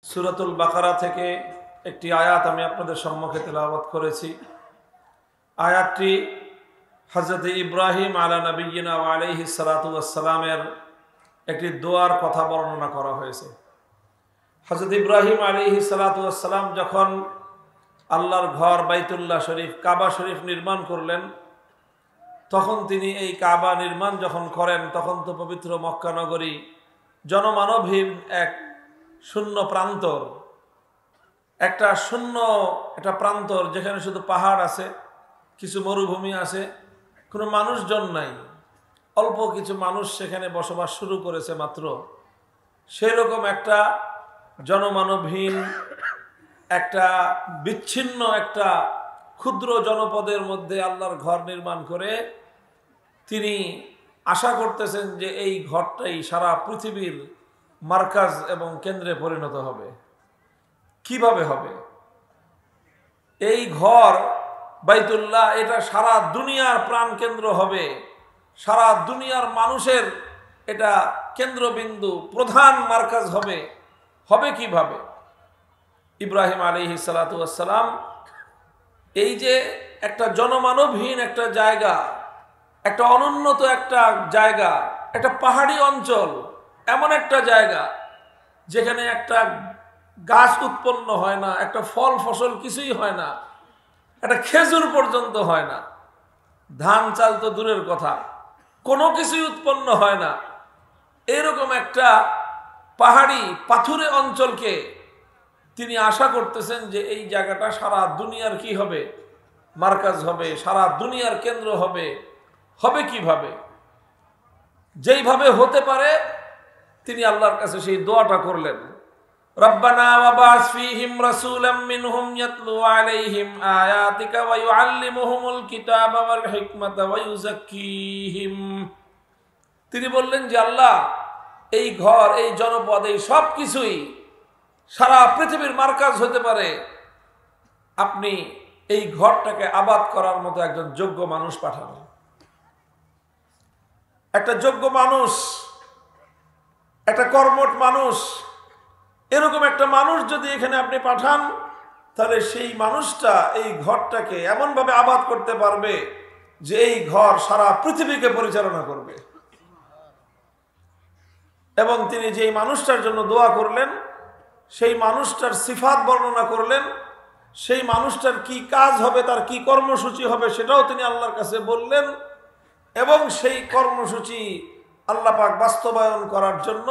সূরাতুল বাকারা থেকে একটি আয়াত আমি আপনাদের সম্মুখে তেলাওয়াত করেছি। আয়াতটি হযরত ইব্রাহিম আলা নবিয়্যিনা ওয়া আলাইহিস সালাতু ওয়াস সালামের একটি দোয়ার কথা বর্ণনা করা হয়েছে। হযরত ইব্রাহিম আলাইহিস সালাতু ওয়াস সালাম যখন আল্লাহর ঘর বাইতুল্লাহ শরীফ কাবা শরীফ নির্মাণ করলেন, তখন তিনি এই কাবা নির্মাণ যখন করেন তখন তো পবিত্র মক্কা নগরী জনমানবহীন এক শূন্য প্রান্তর, একটা প্রান্তর যেখানে শুধু পাহাড় আছে, কিছু মরুভূমি আছে, কোনো মানুষজন নাই, অল্প কিছু মানুষ সেখানে বসবাস শুরু করেছে মাত্র। সেরকম একটা জনমানবহীন একটা বিচ্ছিন্ন একটা ক্ষুদ্র জনপদের মধ্যে আল্লাহর ঘর নির্মাণ করে তিনি আশা করতেছেন যে এই ঘরটাই সারা পৃথিবীর মার্কাজ এবং কেন্দ্রে পরিণত হবে। কিভাবে হবে? এই ঘর বাইতুল্লাহ এটা সারা দুনিয়ার প্রাণ কেন্দ্র হবে, সারা দুনিয়ার মানুষের এটা কেন্দ্রবিন্দু, প্রধান মার্কাজ হবে। হবে কিভাবে? ইব্রাহিম আলাইহিস সালাতু ওয়াস সালাম এই যে একটা জনমানবহীন একটা জায়গা, একটা অনুন্নত একটা জায়গা, একটা পাহাড়ি অঞ্চল, এমন একটা জায়গা যেখানে একটা গাছ উৎপন্ন হয় না, একটা ফল ফসল কিছুই হয় না, একটা খেজুর পর্যন্ত হয় না, ধান চাল তো দূরের কথা, কোনো কিছুই উৎপন্ন হয় না। এরকম একটা পাহাড়ি পাথুরে অঞ্চলকে তিনি আশা করতেছেন যে এই জায়গাটা সারা দুনিয়ার কি হবে? মার্কাজ হবে, সারা দুনিয়ার কেন্দ্র হবে। হবে কিভাবে? যেইভাবে হতে পারে তিনি আল্লাহর কাছে সেই দোয়াটা করলেন, রব্বানা ওয়াবাস ফীহিম রাসূলাম মিনহুম ইয়াতলু আলাইহিম আয়াতিকা ওয়া ইউআল্লিমুহুমুল কিতাবা ওয়াল হিকমাতা ওয়া ইউযাক্কিহিম। তিনি বললেন যে আল্লাহ, এই ঘর, এই জনপদ, এই সব কিছুই সারা পৃথিবীর মার্কাজ হতে পারে, আপনি এই ঘরটাকে আবাদ করার মতো একজন যোগ্য মানুষ পাঠান। একটা যোগ্য মানুষ, একটা কর্মঠ মানুষ, এরকম একটা মানুষ যদি এখানে আপনি পাঠান, তাহলে সেই মানুষটা এই ঘরটাকে এমনভাবে আবাদ করতে পারবে যে এই ঘর সারা পৃথিবীকে পরিচালনা করবে। এবং তিনি যেই মানুষটার জন্য দোয়া করলেন, সেই মানুষটার সিফাত বর্ণনা করলেন, সেই মানুষটার কি কাজ হবে, তার কি কর্মসূচি হবে সেটাও তিনি আল্লাহর কাছে বললেন। এবং সেই কর্মসূচি আল্লাহ পাক বাস্তবায়ন করার জন্য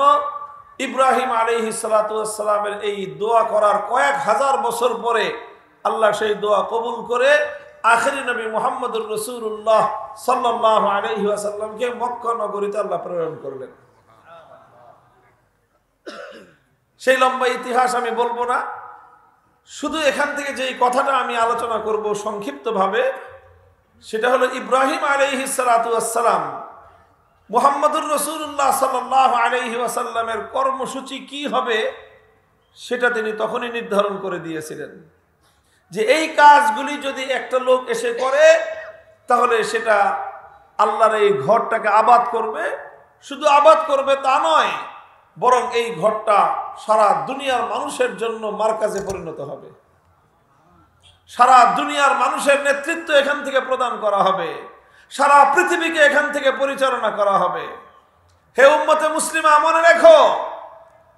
ইব্রাহিম আলাইহিস সালাতু ওয়াস সালামের এই দোয়া করার কয়েক হাজার বছর পরে আল্লাহ সেই দোয়া কবুল করে আখিরি নবী মুহাম্মদুর রাসূলুল্লাহ সাল্লাল্লাহু আলাইহি ওয়াসাল্লামকে মক্কা নগরীতে আল্লাহ প্রেরণ করলেন। সেই লম্বা ইতিহাস আমি বলবো না, শুধু এখান থেকে যেই কথাটা আমি আলোচনা করব সংক্ষিপ্তভাবে, সেটা হলো ইব্রাহিম আলাইহিস সালাতু ওয়াস সালাম মুহাম্মদুর রাসূলুল্লাহ সাল্লাল্লাহু আলাইহি ওয়াসাল্লামের কর্মসূচি কি হবে সেটা তিনি তখনই নির্ধারণ করে দিয়েছিলেন যে এই কাজগুলি যদি একটা লোক এসে করে তাহলে সেটা আল্লাহর এই ঘরটাকে আবাদ করবে। শুধু আবাদ করবে তা নয়, বরং এই ঘরটা সারা দুনিয়ার মানুষের জন্য মার্কাজে পরিণত হবে। সারা দুনিয়ার মানুষের নেতৃত্ব এখান থেকে প্রদান করা হবে, সারা পৃথিবীকে এখান থেকে পরিচালনা করা হবে। হে উম্মতে মুসলিমা, মনে রেখো,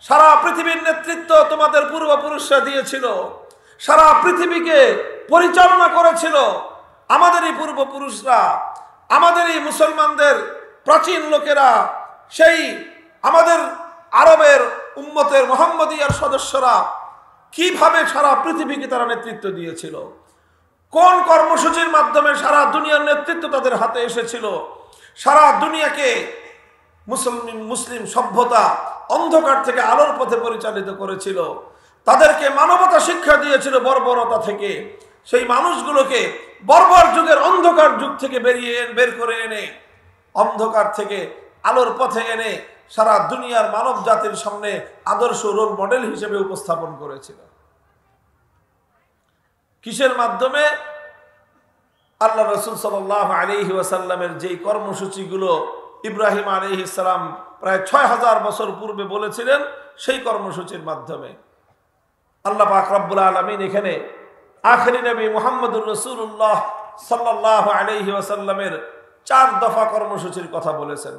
সারা পৃথিবীর নেতৃত্ব তোমাদের পূর্বপুরুষরা দিয়েছিল, সারা পৃথিবীকে পরিচালনা করেছিল আমাদেরই পূর্বপুরুষরা, আমাদেরই মুসলমানদের প্রাচীন লোকেরা, সেই আমাদের আরবের উম্মতের মুহাম্মদিয়ার সদস্যরা কিভাবে সারা পৃথিবীকে তারা নেতৃত্ব দিয়েছিল, কোন কর্মসূচির মাধ্যমে সারা দুনিয়ার নেতৃত্ব তাদের হাতে এসেছিল, সারা দুনিয়াকে মুসলিম সভ্যতা অন্ধকার থেকে আলোর পথে পরিচালিত করেছিল, তাদেরকে মানবতা শিক্ষা দিয়েছিল বর্বরতা থেকে। সেই মানুষগুলোকে বর্বর যুগের অন্ধকার যুগ থেকে বের করে এনে অন্ধকার থেকে আলোর পথে এনে সারা দুনিয়ার মানব জাতির সামনে আদর্শ রোল মডেল হিসেবে উপস্থাপন করেছিল। কিসের মাধ্যমে? আল্লাহ রাসূল সাল্লাল্লাহু আলাইহি ওয়াসাল্লামের যেই কর্মসূচিগুলো ইব্রাহিম আলাইহিস সালাম প্রায় ৬,০০০ বছর পূর্বে বলেছিলেন, সেই কর্মসূচির মাধ্যমে। আল্লাহ পাক রব্বুল আলামিন এখানে আখেরি নবী মুহাম্মদুর রাসূলুল্লাহ সাল্লাল্লাহু আলাইহি ওয়াসাল্লামের 4 দফা কর্মসূচির কথা বলেছেন।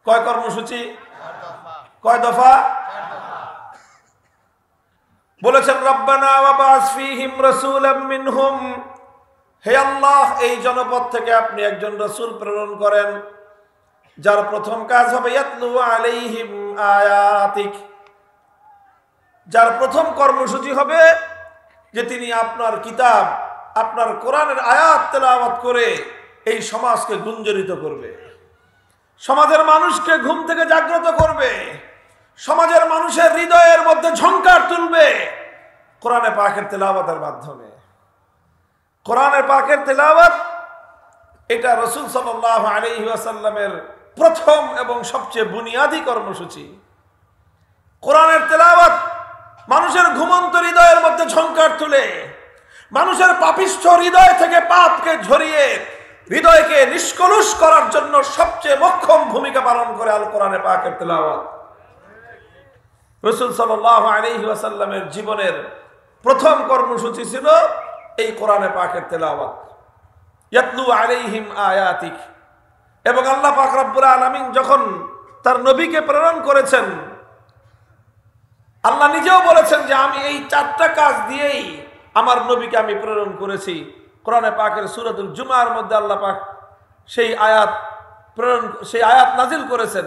কয় কর্মসূচি? কয় দফা? বলেছেন রব্বানা ওয়াবাস ফীহিম রাসূলাম মিনহুম, হে আল্লাহ এই জনপদ থেকে আপনি একজন রাসূল প্রেরণ করেন যার প্রথম কাজ হবে ইয়াতলু আলাইহিম আয়াতিক, যার প্রথম কর্মসূচি হবে যে তিনি আপনার কিতাব, আপনার কোরআনের আয়াত তেলাওয়াত করে এই সমাজকে গুঞ্জরিত করবে, সমাজের মানুষকে ঘুম থেকে জাগ্রত করবে, সমাজের মানুষের হৃদয়ের মধ্যে ঝংকার তুলবে কোরআনে পাকের তেলাওয়াতের মাধ্যমে। কোরআনে পাকের তেলাওয়াত এটা রাসূল সাল্লাল্লাহু আলাইহি ওয়াসাল্লামের প্রথম এবং সবচেয়ে বুনিয়াদী কর্মসূচি। কোরআনের তেলাওয়াত মানুষের ঘুমন্ত হৃদয়ের মধ্যে ঝংকার তুলে মানুষের পাপিষ্ঠ হৃদয় থেকে পাপকে ঝরিয়ে হৃদয়কে নিষ্কলুষ করার জন্য সবচেয়ে মোক্ষম ভূমিকা পালন করে আল কোরআনে পাকের তেলাওয়াত। রাসূল সাল্লাল্লাহু আলাইহি ওয়াসাল্লামের জীবনের প্রথম কর্মসূচি ছিল এই কোরআনে পাকের তেলাওয়াত, ইয়াতলু আলাইহিম আয়াতিক। এবং আল্লাহ পাক রব্বুল আলামিন যখন তার নবীকে প্রেরণ করেছেন, আল্লাহ নিজেও বলেছেন যে আমি এই 4টা কাজ দিয়েই আমার নবীকে আমি প্রেরণ করেছি। কোরআনে পাকের সূরাতুল জুমার মধ্যে আল্লাহ পাক সেই আয়াত নাজিল করেছেন।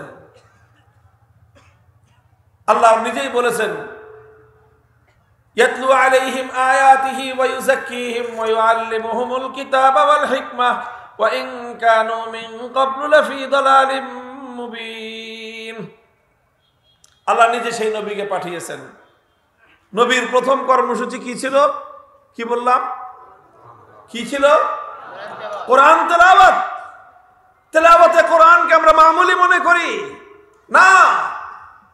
আল্লাহ নিজেই বলেছেন ইয়াতলু আলাইহিম আয়াতিহি ওয়া ইউযাক্কিহিম ওয়া ইউআল্লিমুহুমুল কিতাবা ওয়াল হিকমাহ ওয়া ইন কানু মিন ক্বাবলু লাফি দালালিম মুবিন। আল্লাহ নিজে সেই নবীকে পাঠিয়েছেন। নবীর প্রথম কর্মসূচি কি ছিল? কি বললাম? কি ছিল? কোরআন তেলাওয়াত। তেলাওয়াতে কোরআনকে আমরা মামুলি মনে করি না।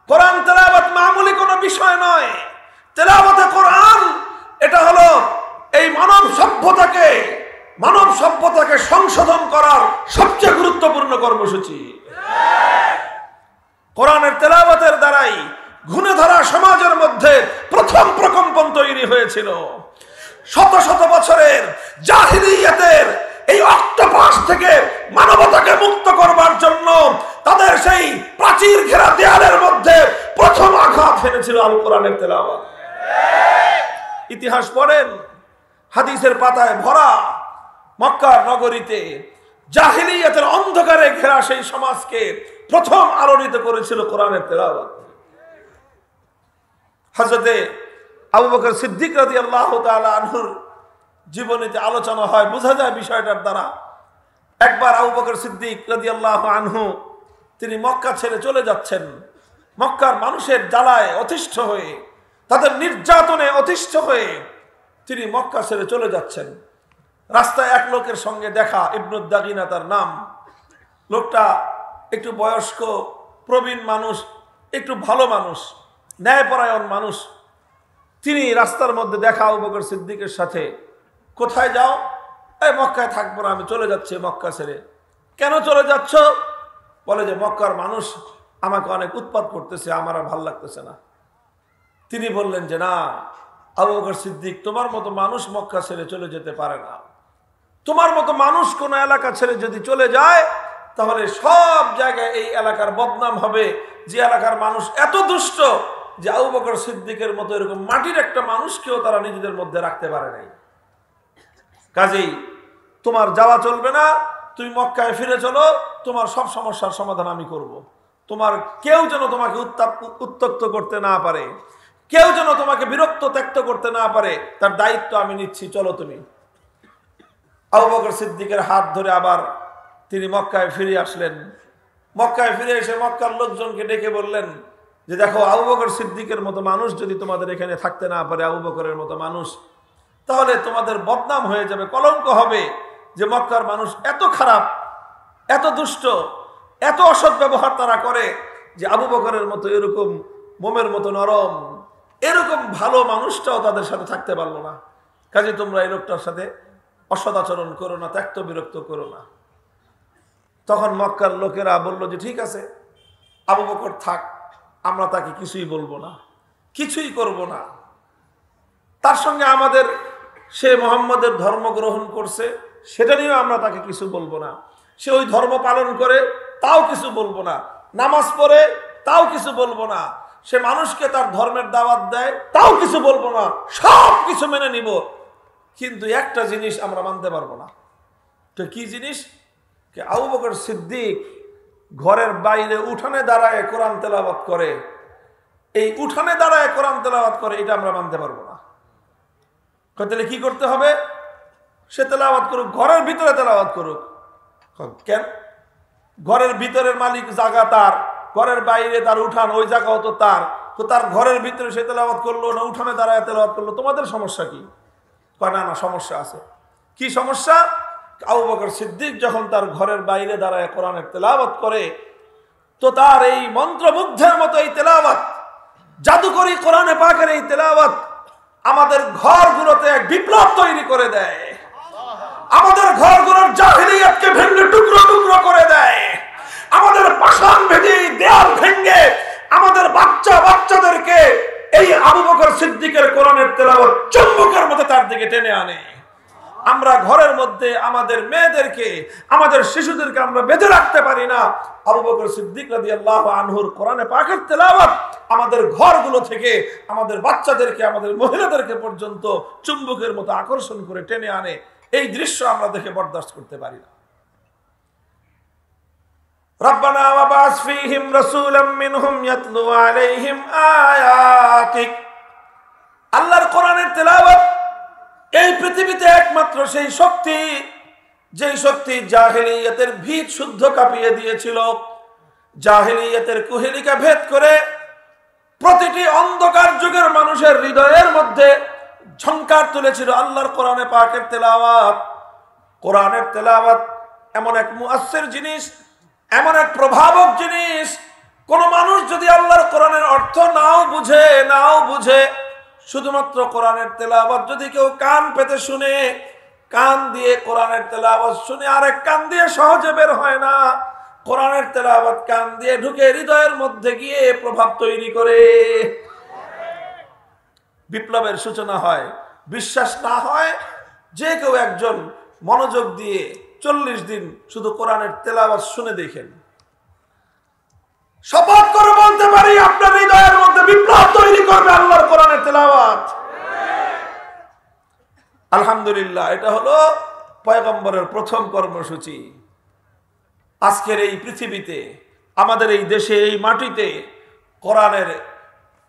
কোরআন তেলাওয়াত মামুলি কোনো বিষয় নয়। তেলাওয়াতে কোরআন এটা হলো এই মানব সভ্যতাকে সংশোধন করার সবচেয়ে গুরুত্বপূর্ণ কর্মসূচি। কোরআনের তেলাওয়াতের দ্বারাই ঘুণে ধরা সমাজের মধ্যে প্রথম প্রকম্পন তৈরি হয়েছিল। শত শত বছরের জাহিলিয়াতের এই অক্টোপাস থেকে মানবতাকে মুক্ত করবার জন্য তাদের সেই প্রাচীর ঘেরা দেয়ালের মধ্যে প্রথম আঘাত হেনেছিল আল কোরআনের তেলাওয়াত। ইতিহাস পড়েন, হাদিসের পাতায় ভরা মক্কার নগরীতে জাহিলিয়াতের অন্ধকারে ঘেরা সেই সমাজকে প্রথম আলোড়িত করেছিল কোরআনের তেলাওয়াত। হযরতে আবু বকর সিদ্দিক রাদিয়াল্লাহু তাআলা আনহুর জীবনীতে আলোচনা হয়, বোঝা যায় বিষয়টার দ্বারা। একবার আবু বকর সিদ্দিক রাদিয়াল্লাহু আনহু তিনি মক্কা ছেড়ে চলে যাচ্ছেন। মক্কার মানুষের জ্বালায় অতিষ্ঠ হয়ে, তাদের নির্যাতনে অতিষ্ঠ হয়ে তিনি মক্কা ছেড়ে চলে যাচ্ছেন। রাস্তায় এক লোকের সঙ্গে দেখা, ইবনুদ দাগিনা তার নাম। লোকটা একটু বয়স্ক, প্রবীণ মানুষ, একটু ভালো মানুষ, ন্যায়পরায়ণ মানুষ। তিনি রাস্তার মধ্যে দেখা আবু বকর সিদ্দিকের সাথে। কোথায় যাও? এই মক্কায় থাকবো না, আমি চলে যাচ্ছি মক্কা ছেড়ে। কেন চলে যাচ্ছ? বলে যে মক্কার মানুষ আমাকে অনেক উৎপাত করতেছে, আমার আর ভাল লাগতেছে না। তিনি বললেন যে না আবু বকর সিদ্দিক, তোমার মতো মানুষ মক্কা ছেড়ে চলে যেতে পারে না। তোমার মতো মানুষ কোন এলাকা ছেড়ে যদি চলে যায় তাহলে সব জায়গায় এই এলাকার বদনাম হবে, যে এলাকার মানুষ এত দুষ্ট যে আবু বকর সিদ্দিকের মতো এরকম মাটির একটা মানুষকেও তারা নিজেদের মধ্যে রাখতে পারে নাই। কাজেই তোমার যাওয়া চলবে না, তুমি মক্কায় ফিরে চলো, তোমার সব সমস্যার সমাধান আমি করব। তোমার কেউ যেন তোমাকে উত্ত্যক্ত করতে না পারে, কেউ যেন তোমাকে বিরক্ত ত্যক্ত করতে না পারে, তার দায়িত্ব আমি নিচ্ছি, চলো তুমি। আবু বকর সিদ্দিকের হাত ধরে আবার তিনি মক্কায় ফিরে আসলেন। মক্কায় ফিরে এসে মক্কার লোকজনকে ডেকে বললেন যে দেখো, আবু বকর সিদ্দিকের মতো মানুষ যদি তোমাদের এখানে থাকতে না পারে, আবু বকরের মতো মানুষ, তাহলে তোমাদের বদনাম হয়ে যাবে, কলঙ্ক হবে যে মক্কার মানুষ এত খারাপ, এত দুষ্ট, এত অসৎ ব্যবহার তারা করে যে আবু বকরের মতো এরকম মোমের মতো নরম, এরকম ভালো মানুষটাও তাদের সাথে থাকতে পারলো না। কাজে তোমরা এই লোকটার সাথে অসদাচরণ করো না, ত্যক্ত বিরক্ত করো না। তখন মক্কার লোকেরা বলল যে ঠিক আছে, আবু বকর থাক, আমরা তাকে কিছুই বলবো না, কিছুই করব না। তার সঙ্গে আমাদের সে মুহাম্মদের ধর্ম গ্রহণ করছে, সেটা নিয়েও আমরা তাকে কিছু বলবো না। সে ওই ধর্ম পালন করে, তাও কিছু বলবো না। নামাজ পড়ে, তাও কিছু বলবো না। সে মানুষকে তার ধর্মের দাওয়াত দেয়, তাও কিছু বলবো না। সব কিছু মেনে নিব, কিন্তু একটা জিনিস আমরা মানতে পারবো না। তো কি জিনিস? আবু বকর সিদ্দিক ঘরের বাইরে উঠানে দাঁড়ায় কোরআন তেলাওয়াত করে, এই উঠানে দাঁড়ায় কোরআন তেলাওয়াত করে, এটা আমরা মানতে পারবো না। তাহলে কি করতে হবে? সে তেলাওয়াত করুক, ঘরের ভিতরে তেলাওয়াত করুক। কেন? ঘরের ভিতরের মালিক জায়গা তার, ঘরের বাইরে তার উঠান, ওই জায়গাও তো তার। তো তার ঘরের ভিতরে সে তেলাওয়াত করলো না উঠানে দাঁড়ায় তেলাওয়াত করলো, তোমাদের সমস্যা কি? না না, সমস্যা আছে। কি সমস্যা? আবু বকর সিদ্দিক যখন তার ঘরের বাইরে দাঁড়ায় কোরআনের তেলাওয়াত করে, তো তার এই মন্ত্রমুগ্ধের মতো এই তেলাওয়াত, জাদুকরী কোরআনে পাকের এই তেলাওয়াত আমাদের ঘরগুলোতে এক বিপ্লব তৈরি করে দেয়। আমাদের ঘরগুলোর জাহিলিয়াতকে ভেঙে টুকরো টুকরো করে দেয়। আমাদের পাষাণ ভেঙে, দেয়াল ভেঙে আমাদের বাচ্চাদেরকে এই আবু বকর সিদ্দিকের কোরআনের তেলাওয়াত চুম্বকের মতো তার দিকে টেনে আনে। আমরা ঘরের মধ্যে আমাদের মেয়েদেরকে, আমাদের শিশুদেরকে আমরা বেঁধে রাখতে পারি না। আবু বকর সিদ্দিক রাদিয়াল্লাহু আনহুর কোরআনে পাকের তেলাওয়াত আমাদের ঘরগুলো থেকে আমাদের বাচ্চাদেরকে, আমাদের মহিলাদেরকে পর্যন্ত চুম্বকের মতো আকর্ষণ করে টেনে আনে। এই দৃশ্য আমরা দেখে বরদাস্ত করতে পারি না। রব্বানা ওয়াবাস ফীহিম রাসূলাম মিনহুম ইয়াতলু আলাইহিম আয়াতিক। আল্লাহর কোরআনের তেলাওয়াত এই পৃথিবীতে একমাত্র সেই শক্তি, যেই শক্তি জাহেলিয়াতের ভিত শুদ্ধ কাঁপিয়ে দিয়েছিল, জাহেলিয়াতের কুহেলিকা ভেদ করে প্রতিটি অন্ধকার যুগের মানুষের হৃদয়ের মধ্যে ঝংকার তুলেছিল আল্লাহর কোরআনে পাকের তেলাওয়াত। কোরআনের তেলাওয়াত এমন এক মুআসসির জিনিস, এমন এক প্রভাবক জিনিস, কোন মানুষ যদি আল্লাহর কোরআনের অর্থ নাও বুঝে শুধুমাত্র কোরআনের তেলাওয়াত যদি কেউ কান পেতে শুনে, কান দিয়ে কোরআনের তেলাওয়াত শুনে আরেক কান দিয়ে সহজে বের হয় না। কোরআনের তেলাওয়াত কান দিয়ে ঢুকে হৃদয়ের মধ্যে গিয়ে প্রভাব তৈরি করে বিপ্লবের সূচনা হয়। বিশ্বাস না হয়, যে কেউ একজন মনোযোগ দিয়ে 40 দিন শুধু কোরআনের তেলাওয়াত শুনে দেখেন, শপথ করে বলতে পারি আপনার হৃদয়ের মধ্যে বিপ্লব তৈরি করবে আল্লাহর কোরআনের তেলাওয়াত। আলহামদুলিল্লাহ, এটা হলো পয়গম্বরের প্রথম কর্মসূচি। আজকের এই পৃথিবীতে, আমাদের এই দেশে, এই মাটিতে কোরআনের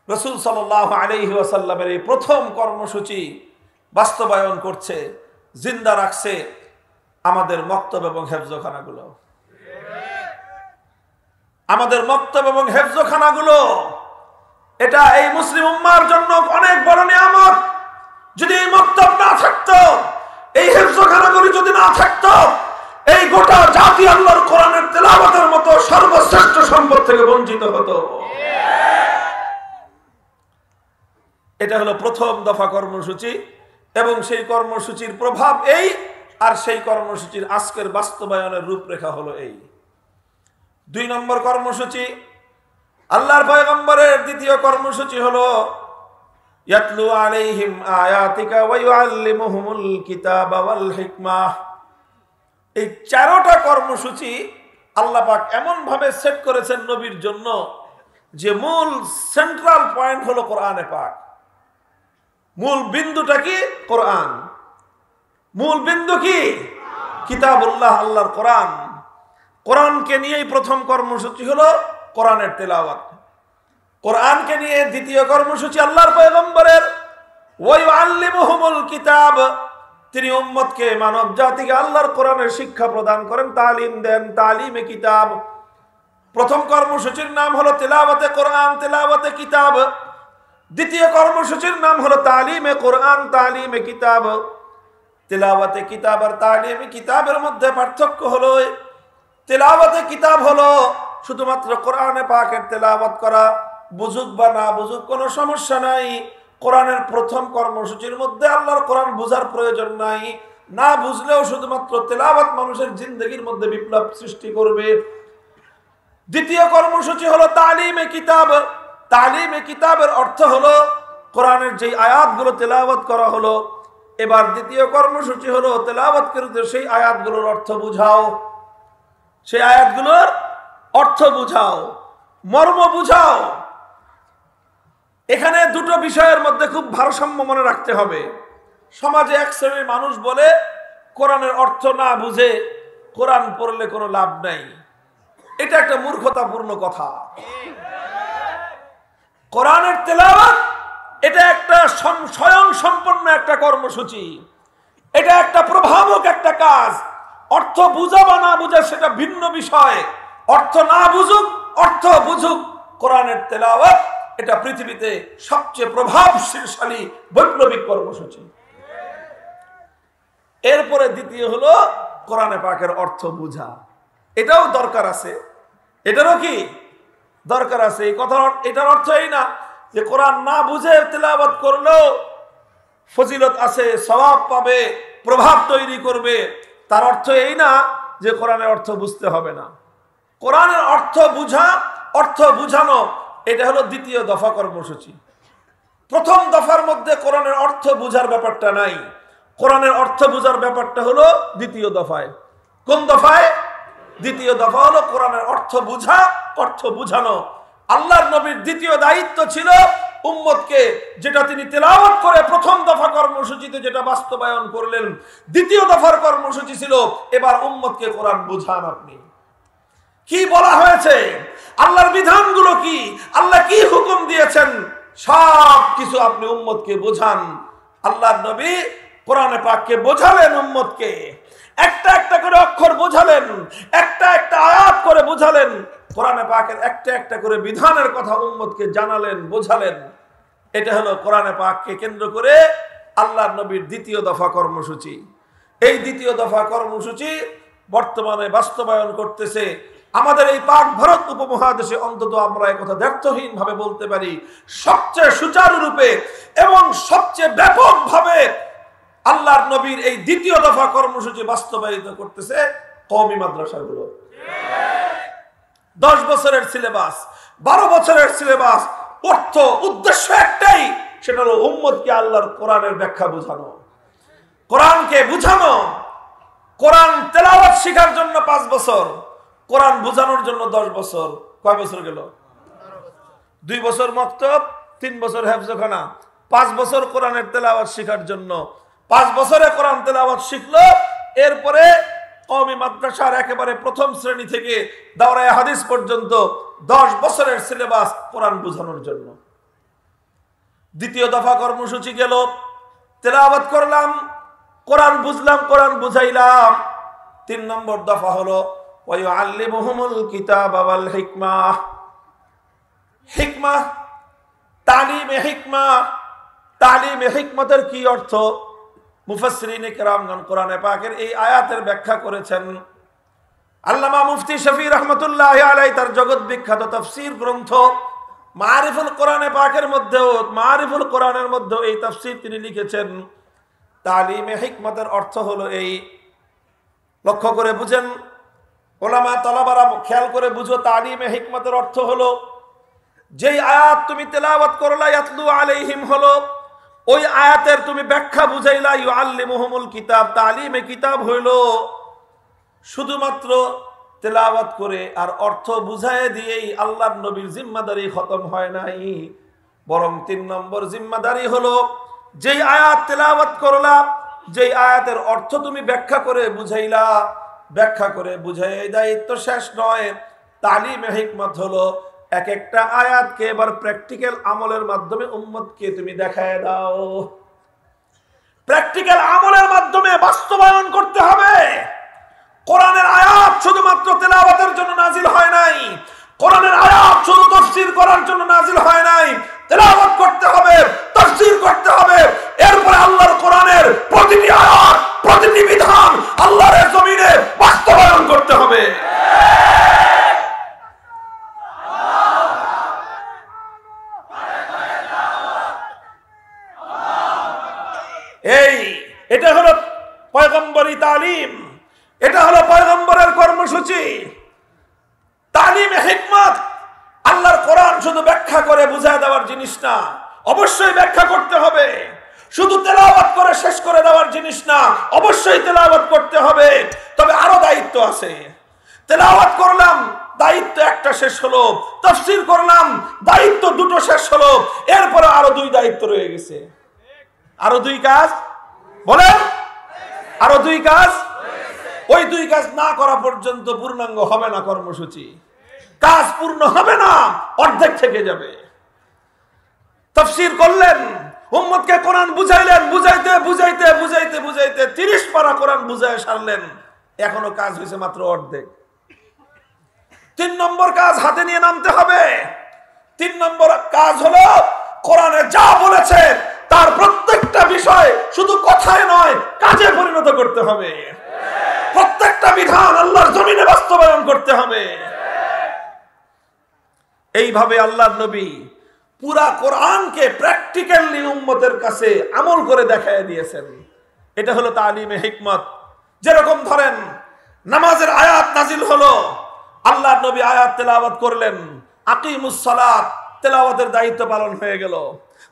রাসূল সাল্লাল্লাহু আলাইহি ওয়াসাল্লামের এই প্রথম কর্মসূচি বাস্তবায়ন করছে, জিন্দা রাখছে আমাদের মক্তব এবং হেফজখানাগুলো। আমাদের মক্তব এবং হেফজখানাগুলো এটা এই মুসলিম উম্মার জন্য অনেক বড় নিয়ামত। যদি এই মক্তব না থাকতো, এই হেফজখানাগুলো যদি না থাকতো, এই গোটা জাতি আল্লাহর কোরআনের তেলাওয়াতের মতো সর্বশ্রেষ্ঠ সম্পদ থেকে বঞ্চিত হতো। এটা হলো প্রথম দফা কর্মসূচি, এবং সেই কর্মসূচির প্রভাব এই, আর সেই কর্মসূচির আজকের বাস্তবায়নের রূপরেখা হলো এই। 2 নম্বর কর্মসূচি, আল্লাহর পয়গম্বরের দ্বিতীয় কর্মসূচি হলো ইয়াতলু আলাইহিম আয়াতিকা ওয়া ইউআল্লিমুহুমুল কিতাবা ওয়াল হিকমাহ। এই 4টা কর্মসূচি আল্লাহ পাক এমন ভাবে সেট করেছেন নবীর জন্য, যে মূল সেন্ট্রাল পয়েন্ট হলো কোরআনে পাক। মূল বিন্দুটা কি? কোরআন। মূল বিন্দু কি? কিতাবুল্লাহ, আল্লাহর কোরআন। কোরআনকে নিয়েই প্রথম কর্মসূচি হলো কোরআনের তেলাওয়াত। কোরআনকে নিয়ে দ্বিতীয় কর্মসূচি আল্লাহর পয়গম্বরের ওয়া ইউআল্লিমুহুমুল কিতাব। তিনি উম্মতকে, মানব জাতিকে আল্লাহর কোরআনের শিক্ষা প্রদান করেন, তালিম দেন, তালিমে কিতাব। প্রথম কর্মসূচির নাম হলো তেলাওয়াতে কোরআন, তেলাওয়াতে কিতাব। দ্বিতীয় কর্মসূচির নাম হলো তালিমে কোরআন, তালিমে কিতাব। তেলাওয়াতে কিতাব আর তালিমে কিতাবের মধ্যে পার্থক্য হলো, তেলাওয়াতে কিতাব হলো শুধুমাত্র কোরআনে পাকের তেলাওয়াত করা, বুঝুক বা না বুঝুক কোনো সমস্যা নাই। কোরআনের প্রথম কর্মসূচির মধ্যে আল্লাহর কোরআন বোঝার প্রয়োজন নাই, না বুঝলেও শুধুমাত্র তেলাওয়াত মানুষের জিন্দগির মধ্যে বিপ্লব সৃষ্টি করবে। দ্বিতীয় কর্মসূচি হলো তালিমে কিতাব। তালিমে কিতাবের অর্থ হলো কোরআনের যে আয়াতগুলো তেলাওয়াত করা হলো, এবার দ্বিতীয় কর্মসূচি হলো তেলাওয়াতকৃত সেই আয়াতগুলোর অর্থ বুঝাও, সেই আয়াতগুলোর অর্থ বুঝাও, মর্ম বুঝাও। এখানে দুটো বিষয়ের মধ্যে খুব ভারসাম্য মনে রাখতে হবে। সমাজে এক শ্রেণীর মানুষ বলে কোরআনের অর্থ না বুঝে কোরআন পড়লে কোনো লাভ নাই। এটা একটা মূর্খতাপূর্ণ কথা। কোরআনের তেলাওয়াত এটা একটা স্বয়ং সম্পন্ন একটা কর্মসূচি, এটা একটা প্রভাবক একটা কাজ। অর্থ বুঝা বা না বুঝা সেটা ভিন্ন বিষয়। অর্থ না বুঝুক, অর্থ বুঝুক, কোরআনের তেলাওয়াত এটা পৃথিবীতে সবচেয়ে প্রভাবশালী বৈপ্লবিক কর্মসূচি। এরপরে দ্বিতীয় হলো কোরআনে পাকের অর্থ বুঝা। এটাও দরকার আছে, এটারও কি দরকার আছে। এই কথা, এটার অর্থ এই না যে কোরআন না বুঝে তেলাওয়াত করলেও ফজিলত আছে, সওয়াব পাবে, প্রভাব তৈরি করবে। তার অর্থ এই না যে কোরআনের অর্থ বুঝতে হবে না। কোরআনের অর্থ বুঝা, অর্থ বুঝানো, এটা হলো দ্বিতীয় দফা কর্মসূচি। প্রথম দফার মধ্যে কোরআনের অর্থ বুঝার ব্যাপারটা নাই। কোরআনের অর্থ বুঝার ব্যাপারটা হলো দ্বিতীয় দফায়। কোন দফায়? দ্বিতীয় দফা হলো কোরআনের অর্থ বুঝা, অর্থ বুঝানো। আল্লাহর নবীর দ্বিতীয় দায়িত্ব ছিল উম্মতকে, যেটা তিনি তেলাওয়াত করে প্রথম দফা কর্মসূচিতে যেটা বাস্তবায়ন করলেন, দ্বিতীয় দফার কর্মসূচি ছিল এবার উম্মতকে কোরআন বুঝান। আপনি কি বলা হয়েছে, আল্লাহর বিধানগুলো কি, আল্লাহ কি হুকুম দিয়েছেন, সব কিছু আপনি উম্মতকে বোঝান। আল্লাহর নবী কোরআনে পাককে বোঝালেন উম্মতকে, একটা একটা করে অক্ষর বোঝালেন, একটা একটা আয়াত করে বোঝালেন, কোরআনে পাকের একটা একটা করে বিধানের কথা উম্মতকে জানালেন, বোঝালেন। এটা হলো কোরআনে পাককে কেন্দ্র করে আল্লাহর নবীর দ্বিতীয় দফা কর্মসূচি। এই দ্বিতীয় দফা কর্মসূচি বর্তমানে বাস্তবায়ন করতেছে আমাদের এই পাক ভারত উপমহাদেশে। অন্তত আমরা একথা দ্ব্যর্থহীন ভাবে বলতে পারি, সবচেয়ে সুচারুরূপে এবং সবচেয়ে ব্যাপকভাবে আল্লাহর নবীর এই দ্বিতীয় দফা কর্মসূচি বাস্তবায়িত করতেছে কওমি মাদ্রাসাগুলো। 10 বছরের সিলেবাস, 12 বছরের সিলেবাস, অর্থ উদ্দেশ্য একটাই, সেটা হলো উম্মতকে আল্লাহর কোরআনের ব্যাখ্যা বুঝানো, কোরআনকে বুঝানো। কোরআন তেলাওয়াত শেখার জন্য 5 বছর, কোরআন বুঝানোর জন্য 10 বছর। কয় বছর গেল? 2 বছর মক্তব, 3 বছর হেফজখানা, 5 বছর কোরআনের তেলাওয়াত শেখার জন্য। 5 বছরে কোরআন তেলাওয়াত শিখলো, এরপরে কওমি মাদ্রাসার একেবারে প্রথম শ্রেণী থেকে দাওরায়ে হাদিস পর্যন্ত 10 বছরের সিলেবাস কোরআন বুঝানোর জন্য। দ্বিতীয় দফা কর্মসূচি গেল, তেলাওয়াত করলাম, কোরআন বুঝলাম, কোরআন বুঝাইলাম। 3 নম্বর দফা হলো ওয়ায়ুআল্লিমুহুমুল কিতাবা ওয়াল হিকমাহ। হিকমাহ, তালিমে হিকমাহ। তালিমে হিকমতের কি অর্থ? মুফাসসিরিনে কেরামগণ কোরআনে পাকের এই আয়াতের ব্যাখ্যা করেছেন। আল্লামা মুফতি শফি রহমতুল্লাহি আলাইহি তার জগৎ বিখ্যাত তাফসীর গ্রন্থ মারিফুল কোরআনে পাকের মধ্যেও, মারিফুল কোরআনের মধ্যেও এই তাফসীর তিনি লিখেছেন। তালিমে হিকমতের অর্থ হলো এই, লক্ষ্য করে বুঝেন ওলামা তলাবারা, খেয়াল করে বুঝো। তালিমে হিকমতের অর্থ হলো যেই আয়াত তুমি তেলাওয়াত করলা, ইয়াতলু আলাইহিম হলো ওই আয়াতের তুমি ব্যাখ্যা বুঝাইলা, ইউআল্লিমুহুমুল কিতাব। তালিমে কিতাব হইল শুধুমাত্র তেলাওয়াত করে আর অর্থ বুঝায় দিয়েই আল্লাহর নবীর জিম্মাদারি খতম হয় নাই, বরং 3 নম্বর জিম্মাদারি হলো যেই আয়াত তেলাওয়াত করলা, যেই আয়াতের অর্থ তুমি ব্যাখ্যা করে বুঝাইলা, ব্যাখ্যা করে বুঝাই দায়িত্ব শেষ নয়। তালিমে হিকমত হলো এক একটা আয়াতকে এবার প্র্যাকটিক্যাল আমলের মাধ্যমে উম্মতকে তুমি দেখায় দাও। প্র্যাকটিক্যাল আমলের মাধ্যমে বাস্তবায়ন করতে হবে। কোরআনের আয়াত শুধুমাত্র তেলাওয়াতের জন্য নাজিল হয় নাই, কোরআনের আয়াত শুধু তাফসীর করার জন্য নাজিল হয় নাই। তেলাওয়াত করতে হবে, তাফসীর করতে হবে, এরপরে আল্লাহর কোরআনের প্রতিটি আয়াত, প্রতিটি বিধান আল্লাহর জমিনে বাস্তবায়ন করতে হবে। এটা হলো পয়গম্বরী তালিম, এটা হলো পয়গম্বরের কর্মসূচি। তালিমে হিকমত, আল্লাহর কোরআন শুধু ব্যাখ্যা করে বুঝায় দেওয়ার জিনিস না, অবশ্যই ব্যাখ্যা করতে হবে। শুধু তেলাওয়াত করে শেষ করে দেওয়ার জিনিস না, অবশ্যই তেলাওয়াত করতে হবে। তবে আরো দায়িত্ব আছে। তেলাওয়াত করলাম, দায়িত্ব একটা শেষ হলো। তাফসীর করলাম, দায়িত্ব দুটো শেষ হলো। এরপরে আরো দুই দায়িত্ব রয়ে গেছে। আরো দুই কাজ বলেন, আরো দুই কাজ। ওই দুই কাজ না করা পর্যন্ত পূর্ণাঙ্গ হবে না কর্মসূচি। কাজ পূর্ণ হবে না, অর্ধেক থেকে যাবে। তাফসীর করলেন, উম্মতকে কোরআন বুঝাইলেন, বুঝাইতে বুঝাইতে বুঝাইতে বুঝাইতে 30 পারা কোরআন বুঝায় সারলেন, এখনো কাজ হয়েছে মাত্র অর্ধেক। 3 নম্বর কাজ হাতে নিয়ে নামতে হবে। 3 নম্বর কাজ হলো কোরআনে যা বলেছে তার প্রত্যেকটা বিষয় শুধু কথায় নয়, কাজে পরিণত করতে হবে। প্রত্যেকটা বিধান আল্লাহর জমিনে বাস্তবায়ন করতে হবে। এইভাবে আল্লাহর নবী পুরা কোরআনকে প্র্যাকটিক্যালি উম্মতের কাছে আমল করে দেখায় দিয়েছেন। এটা হলো তালিমে হিকমত। যেরকম ধরেন নামাজের আয়াত নাজিল হলো, আল্লাহর নবী আয়াত তেলাওয়াত করলেন, আকিমুস সালাত, তেলাওয়াতের দায়িত্ব পালন হয়ে গেল।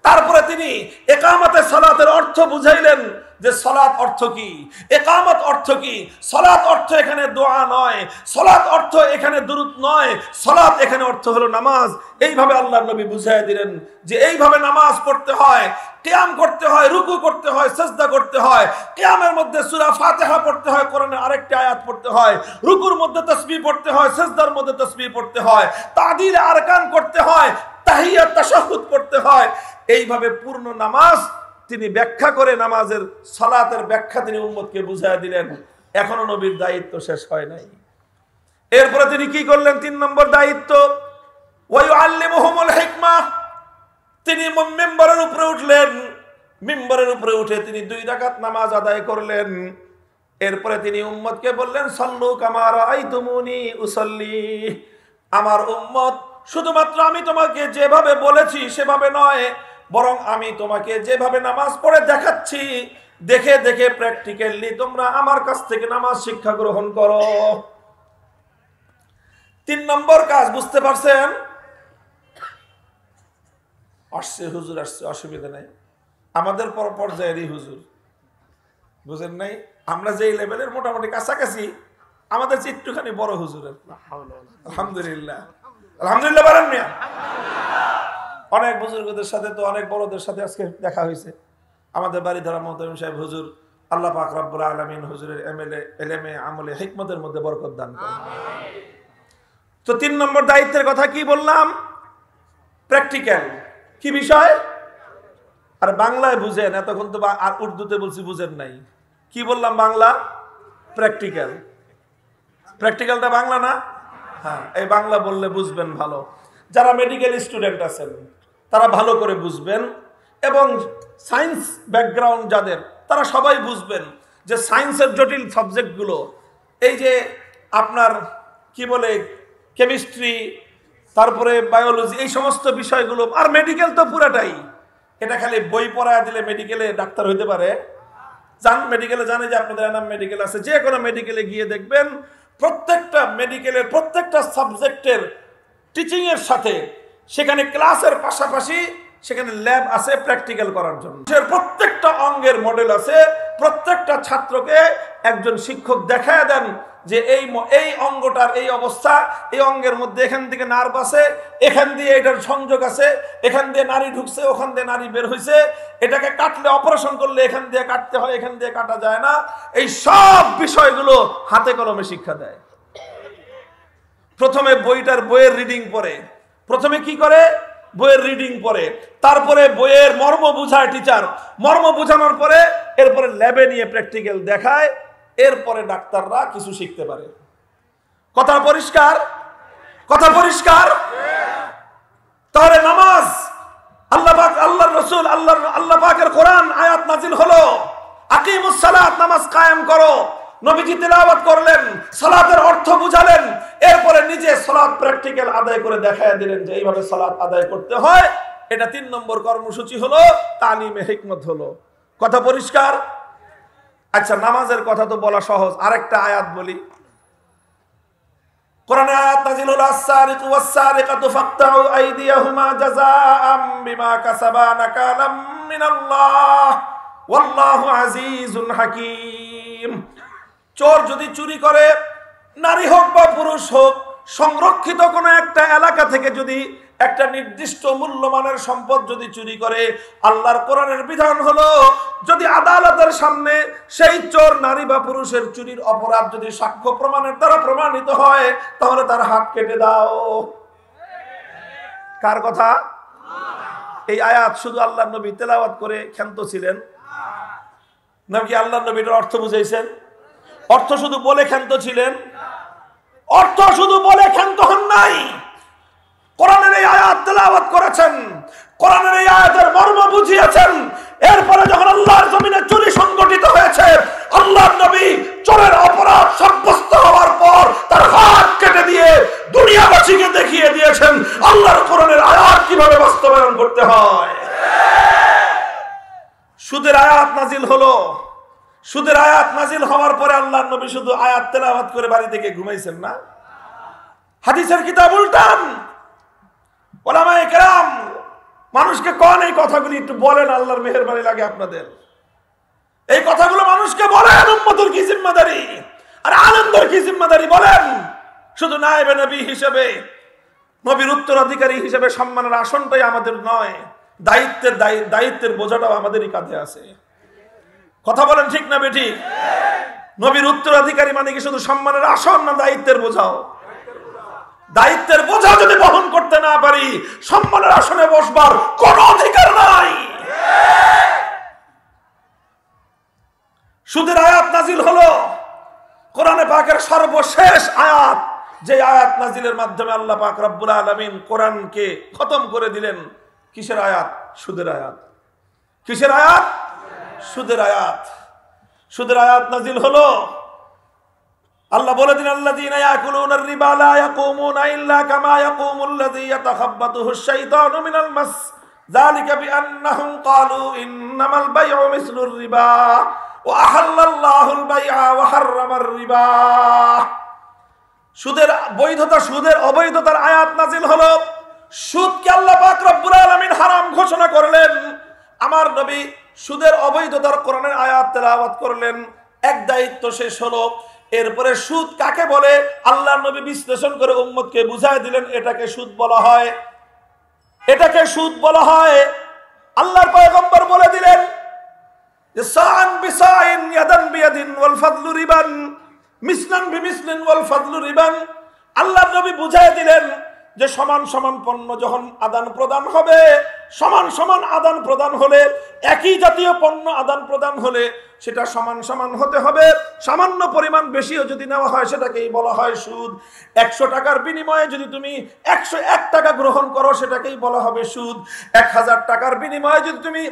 তারপরে তিনি ইকামতে সালাতের অর্থ বুঝাইলেন যে সালাত অর্থ কি, ইকামত অর্থ কি। সালাত অর্থ এখানে দোয়া নয়, সালাত অর্থ এখানে দুরূদ নয়, সালাত এখানে অর্থ হলো নামাজ। এইভাবে আল্লাহর নবী বুঝাই দিলেন যে এইভাবে নামাজ পড়তে হয়, কিয়াম করতে হয়, রুকু করতে হয়, সিজদা করতে হয়। কিয়ামের মধ্যে সূরা ফাতিহা পড়তে হয়, কোরআনের আরেকটি আয়াত পড়তে হয়, রুকুর মধ্যে তাসবিহ পড়তে হয়, সিজদার মধ্যে তাসবিহ পড়তে হয়, তাদিল আরকান করতে হয়, তাহিয়াত তাশাহুদ পড়তে হয়। এইভাবে পূর্ণ নামাজ তিনি ব্যাখ্যা করে নামাজের সালাতের ব্যাখ্যা তিনি উম্মতকে বুঝায় দিলেন। এখনো নবীর দায়িত্ব শেষ হয় নাই। এরপরে তিনি কি করলেন? 3 নম্বর দায়িত্ব, ওয়ায়ুআল্লিমুহুমুল হিকমা। তিনি মিম্বরের উপরে উঠলেন, মিম্বরের উপরে উঠে তিনি 2 রাকাত নামাজ আদায় করলেন। এরপরে তিনি উম্মতকে বললেন, সাল্লু কামা রাআইতুমুনি উসাল্লি। আমার উম্মত, শুধুমাত্র আমি তোমাকে যেভাবে বলেছি সেভাবে নয়, বরং আমি তোমাকে যেভাবে নামাজ পড়ে দেখাচ্ছি, দেখে দেখে প্র্যাকটিক্যালি তোমরা আমার কাছ থেকে নামাজ শিক্ষা গ্রহণ করো। 3 নম্বর কাজ বুঝতে পারছেন? আসছে হুজুর, আসছে, অসুবিধা নাই। আমাদের পর্যায়েরই হুজুর, বুঝেন নাই? আমরা যেই লেভেলের মোটামুটি কাছাকাছি, আমাদের চেয়ে একটুখানি বড় হুজুরের। আলহামদুলিল্লাহ, আলহামদুলিল্লাহ বলেন মিয়া। অনেক বুজুর্গদের সাথে তো অনেক বড়দের সাথে আজকে দেখা হয়েছে। আমাদের বাড়ি ধরা মোহতামিম সাহেব হুজুর, আল্লাহ পাক রব্বুল আলামিন হুজুরের এলেমে আমলে হিকমতের মধ্যে বরকত দান করেন। তো 3 নম্বর দায়িত্বের কথা কি বললাম? প্র্যাকটিক্যাল। কি বিষয়? আর বাংলায় বুঝেন, এতক্ষণ তো আর উর্দুতে বলছি বুঝেন নাই। কি বললাম? বাংলা প্র্যাকটিক্যাল। প্র্যাকটিক্যালটা বাংলা না? হ্যাঁ, এই বাংলা বললে বুঝবেন ভালো। যারা মেডিকেল স্টুডেন্ট আছেন তারা ভালো করে বুঝবেন, এবং সায়েন্স ব্যাকগ্রাউন্ড যাদের, তারা সবাই বুঝবেন যে সায়েন্সের জটিল সাবজেক্টগুলো, এই যে আপনার কি বলে কেমিস্ট্রি, তারপরে বায়োলজি, এই সমস্ত বিষয়গুলো, আর মেডিকেল তো পুরাটাই। এটা খালি বই পড়ায় দিলে মেডিকেলে ডাক্তার হইতে পারে? জান, মেডিকেলে জানে যে আপনাদের এনাম মেডিকেল আছে, যে কোনো মেডিকেলে গিয়ে দেখবেন প্রত্যেকটা মেডিকেলের প্রত্যেকটা সাবজেক্টের টিচিং এর সাথে সেখানে ক্লাসের পাশাপাশি সেখানে ল্যাব আছে প্র্যাকটিক্যাল করার জন্য। প্রত্যেকটা অঙ্গের মডেল আছে। প্রত্যেকটা ছাত্রকে একজন শিক্ষক দেখায় দেন যে এই অঙ্গটার এই অবস্থা, এই অঙ্গের মধ্যে এখান থেকে নার্ভ আছে, এখান দিয়ে এটার সংযোগ আছে, এখান দিয়ে নারী ঢুকছে, ওখান দিয়ে নারী বের হয়েছে, এটাকে কাটলে, অপারেশন করলে এখান দিয়ে কাটতে হয়, এখান দিয়ে কাটা যায় না। এই সব বিষয়গুলো হাতে কলমে শিক্ষা দেয়। প্রথমে বইয়ের রিডিং পড়ে। প্রথমে কি করে? বইয়ের রিডিং পড়ে, তারপরে বইয়ের মর্ম বুঝায় টিচার। মর্ম বুঝানোর পরে এরপরে ল্যাবে নিয়ে প্র্যাকটিক্যাল দেখায়। এরপরে ডাক্তাররা কিছু শিখতে পারে। কথা পরিষ্কার? কথা পরিষ্কার? তাহলে নামাজ, আল্লাহ পাক, আল্লাহর রাসূল, আল্লাহ পাকের কোরআন আয়াত নাজিল হলো, আকিমুস সালাত, নামাজ কায়েম করো। নবীজি তেলাওয়াত করলেন, সালাতের অর্থ বুঝালেন, এরপরে নিজে সালাত প্র্যাকটিক্যাল আদায় করে দেখায় দিলেন যে এইভাবে সালাত আদায় করতে হয়। এটা 3 নম্বর কর্মসূচি হলো, তালিমে হিকমত হলো। কথা পরিষ্কার? আচ্ছা, নামাজের কথা তো বলা সহজ, আরেকটা আয়াত বলি। কোরআনে আয়াত নাযিল হলো আস-সারিকু ওয়াস-সারিকাতু ফাকতাউ আইদিয়াহুমা জাযাআম বিমা কাসাবা নাকালাম মিনাল্লাহ ওয়াল্লাহু আজিজুন হাকীম। চোর যদি চুরি করে, নারী হোক বা পুরুষ হোক, সংরক্ষিত কোনো একটা এলাকা থেকে যদি একটা নির্দিষ্ট মূল্যমানের সম্পদ যদি চুরি করে, আল্লাহর কোরআনের বিধান হলো যদি আদালতের সামনে সেই চোর নারী বা পুরুষের চুরির অপরাধ যদি সাক্ষ্য প্রমাণের দ্বারা প্রমাণিত হয়, তাহলে তার হাত কেটে দাও। কার কথা? এই আয়াত শুধু আল্লাহর নবী তেলাওয়াত করে ক্ষান্ত ছিলেন নাকি আল্লাহর নবী এর অর্থ বুঝাইছেন? অর্থ শুধু বলে ক্ষান্ত ছিলেন? অর্থ শুধু বলে ক্ষান্ত হন নাই, কোরআনের এই আয়াত তেলাওয়াত করেছেন, কোরআনের এই আয়াতের মর্ম বুঝিয়েছেন। এরপরে যখন আল্লাহর জমিনে চুরি সংগঠিত হয়েছে, আল্লাহর নবী চোরের অপরাধ সাব্যস্ত হওয়ার পর তার হাত কেটে দিয়ে দুনিয়াবাসীকে দেখিয়ে দিয়েছেন আল্লাহর কোরআনের আয়াত কিভাবে বাস্তবায়ন করতে হয়। সুদের আয়াত নাজিল হলো, সুদের আয়াত নাজিল হওয়ার পরে আল্লাহর নবী শুধু আয়াত তেলাওয়াত করে বাড়ি থেকে ঘুমাইছেন না, হাদিসের কিতাব উল্টান। ওলামায়ে কেরাম মানুষকে কোন এই কথাগুলি একটু বলেন, আল্লাহর মেহেরবানি লাগে আপনাদের। এই কথাগুলো মানুষকে বলেন, উম্মতের কি জিম্মাদারি আর আলেমদের কি জিম্মাদারি বলেন। শুধু নায়েবে নবী হিসেবে, নবীর উত্তরাধিকারী হিসেবে সম্মানের আসনটাই আমাদের নয়, দায়িত্বের বোঝাটাও আমাদেরই কাঁধে আছে। কথা বলেন ঠিক না বেঠিক? নবীর উত্তরাধিকারী মানে কি শুধু সম্মানের আসন না দায়িত্বের বোঝাও? দায়িত্বের বোঝা যদি বহন করতে না পারি, সম্মানের আসনে বসবার কোন অধিকার নাই। সুদের আয়াত নাজিল হলো কোরআনে পাকের সর্বশেষ আয়াত, যে আয়াত নাজিলের মাধ্যমে আল্লাহ পাক রব্বুল আলামিন কোরআনকে খতম করে দিলেন। কিসের আয়াত? সুদের আয়াত। কিসের আয়াত? সুদের আয়াত। সুদের আয়াত নাজিল হলো, আল্লাহ বলে দিন আল্লাযীনা ইয়াকুলুনার রিবা লা ইয়াকুমুনা ইল্লা কামা ইয়াকুমুল্লাযী ইয়াতাখাব্বাতুহুশ শাইতানু মিনাল মাস যালিকা বিআন্নাহুম ক্বালু ইন্নামাল বাই'উ মিসলুর রিবা ওয়া আহাল্লাল্লাহুল বাই'a ওয়া হাররামার রিবা। সুদের বৈধতা, সুদের অবৈধতার আয়াত নাজিল হলো। সুদকে আল্লাহ পাক রব্বুল আলামিন হারাম ঘোষণা করলেন। আমার নবী সুদের অবৈধতার কোরআনের আয়াত তেলাওয়াত করলেন। এক দায়িত্ব শেষ হলো। এরপরে সুদ কাকে বলে আল্লাহর নবী বিশ্লেষণ করে উম্মতকে বুঝায় দিলেন, এটাকে সুদ বলা হয়, এটাকে সুদ বলা হয়। আল্লাহর পয়গম্বর বলে দিলেন যে সাআন বিসাইন ইয়াদান বিয়াদিন ওয়াল ফাদলু রিবান মিসলান বিমিসলিন ওয়াল ফাদলু রিবান। আল্লাহর নবী বুঝায় দিলেন যে সমান সমান পণ্য যখন আদান প্রদান হবে, সমান সমান আদান প্রদান হলে, একই জাতীয় পণ্য আদান প্রদান হলে সেটা সমান সমান হতে হবে। সামান্য পরিমাণ বেশিও যদি নেওয়া হয় সেটাকেই বলা হয় সুদ। 100 টাকার বিনিময়ে যদি তুমি 101 টাকা গ্রহণ করো সেটাকেই বলা হবে সুদ। 1000 টাকার বিনিময়ে যদি তুমি